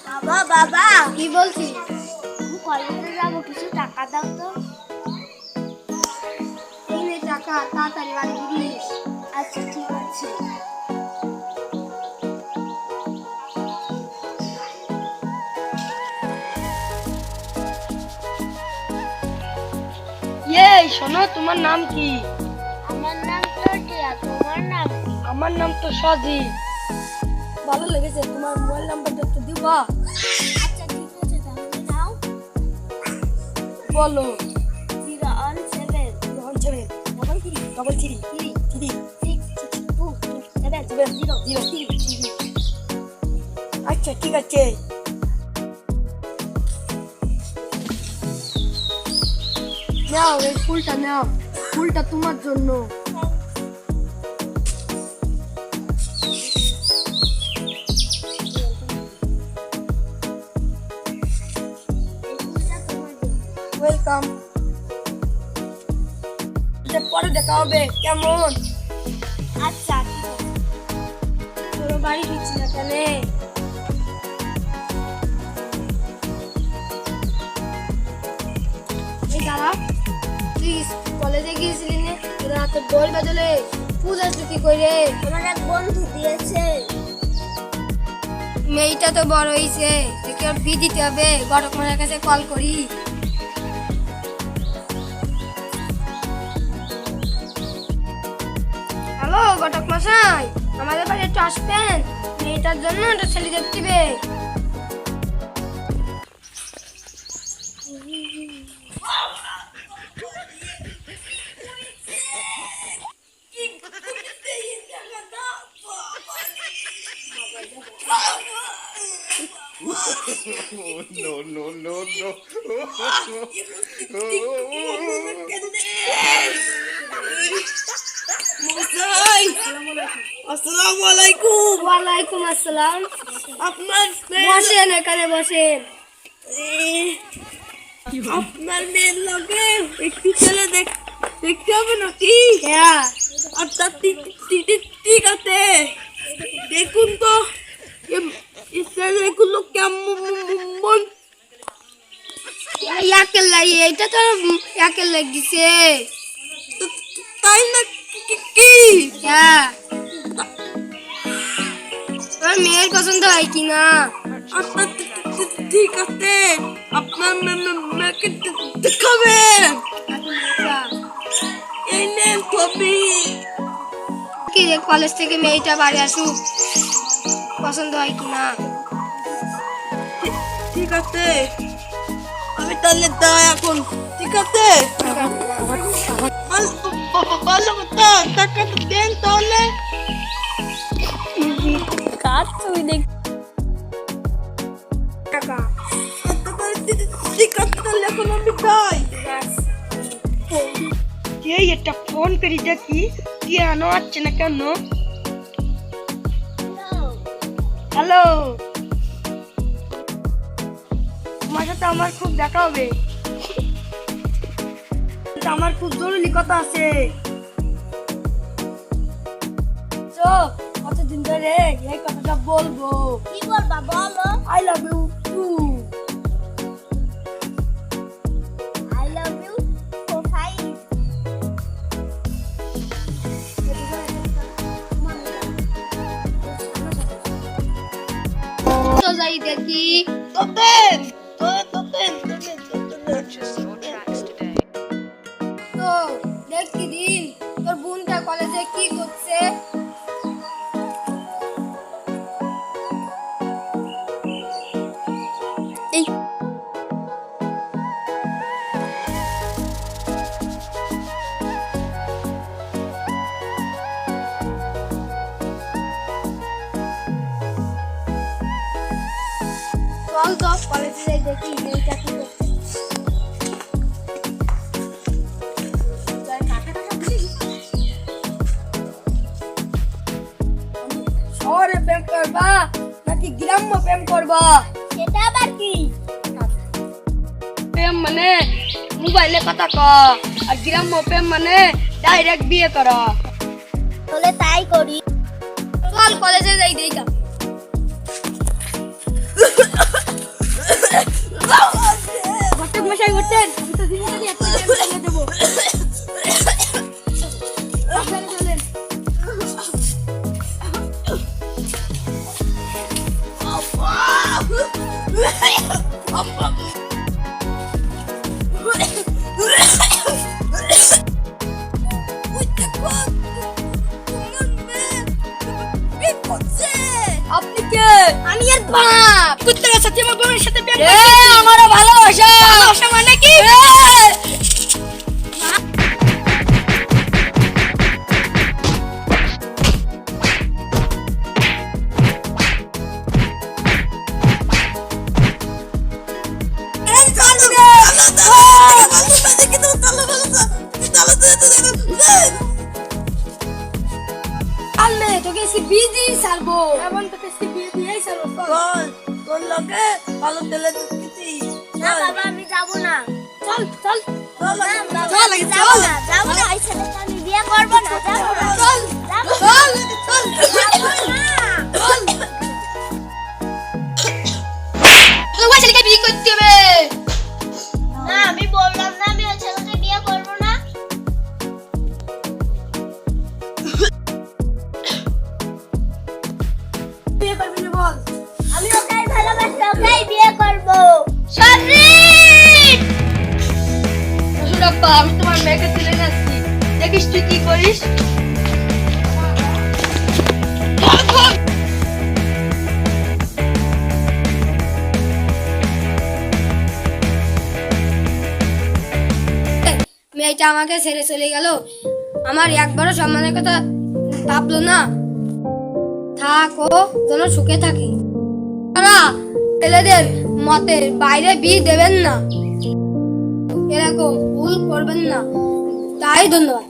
বাবা বাবা কি বলছিস? আমি কলেজে যাবো, কিছু টাকা দাও তো। এই নে টাকা, তাড়াতাড়ি বাড়ি ফিরিস। আচ্ছা ঠিক আছে। শোনো, তোমার নাম কি? আমার নাম তো টিয়া, তোমার নাম কি? আমার নাম তো সজিব। ভালো লেগেছে, তোমার মোবাইল নাম্বারটা একটু দিবা? আচ্ছা ঠিক আছে, তাহলে নাও। বলো। 017 ডবল থ্রি 6627703। আচ্ছা ঠিক আছে। নাও এই ফুলটা নাও, ফুলটা তোমার জন্য। ওয়েলকাম। পরে দেখা হবে, কেমন? আচ্ছা ঠিক আছে। তোর বাড়ি ফিরছি না কেন? এই দাঁড়া, তুই কলেজে গিয়েছিলি না? তোর হাতে বল বাজলে পূজা কি করে? আমার এক বন্ধু দিয়েছে। মেয়েটা তো বড় হয়েছে, তোকে আর বি দিতে হবে। ঘটক মশাইয়ের কাছে কল করি। হ্যালো ঘটক মশাই, আমাদের বাড়ি একটু আসবেন, মেয়েটার জন্য একটা ছেলে দেখতে হবে। No. আসসালামু আলাইকুম। ওয়ালাইকুম আসসালাম। আপনার বসেন, এখানে বসেন। আপনার মেয়ের লগে একটু ছেলে দেখতে হবে নাকি? হ্যাঁ আচ্ছা ঠিক আছে, দেখুন তো ছেলেগুলো কেমন। এইটা তো একের লাগিছে। তাই না কি? হ্যাঁ, তোর মেয়ের পছন্দ হয় কিনা? আচ্ছা ঠিক আছে, আপনার মেয়েকে দেখাবেন। এই নেন ছবি। কি রে, কলেজ থেকে মেয়েটা বাড়ি আসুক, পছন্দ হয় কিনা? ঠিক আছে, আমি তাহলে যাই এখন। ঠিক আছে, ভালো কথা, টাকাটা দেন তাহলে। কাজ তুই দেখ টাকা। ঠিক আছে, তাহলে এখন আমি যাই। এই একটা ফোন করি দেখি, কি আনো আসছে না কেন? হ্যালো, তোমার সাথে আমার খুব দেখা হবে, আমার খুব জরুরি কথা আছে। তো কতদিন ধরে এই কথাটা বলবো। কি বলবা বলো? I love you too. I love you for 5. তো যাই দেখি। তোতেন। তো দেখি দিন তোর বোনটা কলেজে কি করছে। এই চল তো কলেজে যাই দেখি মেয়েটা কি করছে। শহরে প্রেম করবা নাকি গ্রাম্য প্রেম করবা? সেটা আবার কি? প্রেম মানে মোবাইলে কথা ক, আর গ্রাম্য প্রেম মানে ডাইরেক্ট বিয়ে করা। তাহলে তাই করি। চল কলেজে যাই দেখা। ঘটক মশাই ঘটেন, আমি তো দিনে দিনে একটা টাইম দেবো। আপনারা চলেন। আপনি কে? আমি এর বাপ। কুত্তার সাথে আমার বোনের সাথে প্রেম করছিস? আমারও ভালোবাসা। ভালোবাসা মানে কি? আল্লে তোকে সে বিজি সারবো। এখন তোকে সে বিজি সারবো। চল তোর লগে ভালো তেলে দিচ্ছি। না বাবা আমি যাবো না। চল চল চল না, বাবা, চল, আমি চল। যাবো না, যাবো না, এই ছেলেকে আমি বিয়ে করবো না, যাবো না। চল যাবো না, চল চল যাবো না। চল। তোমার ছেলেকে বিয়ে করতে হবে। না, আমি বললাম না আমি ওই ছেলেকে বিয়ে করবো না। বিয়ে করবি না বল। আমি ওকেই ভালোবাসি, ওকেই বিয়ে করবো। সজীব! সুরাপ্পা, আমি তোমার মেয়েকে তুলে যাচ্ছি, দেখিস তুই কি করিস। মেয়েটা আমাকে ছেড়ে চলে গেল, আমার একবারও সম্মানের কথা ভাবলো না। থাকো যেন সুখে থাকি। তারা ছেলেদের মতের বাইরে বিয়ে দেবেন না, এরকম ভুল করবেন না। তাই ধন্যবাদ।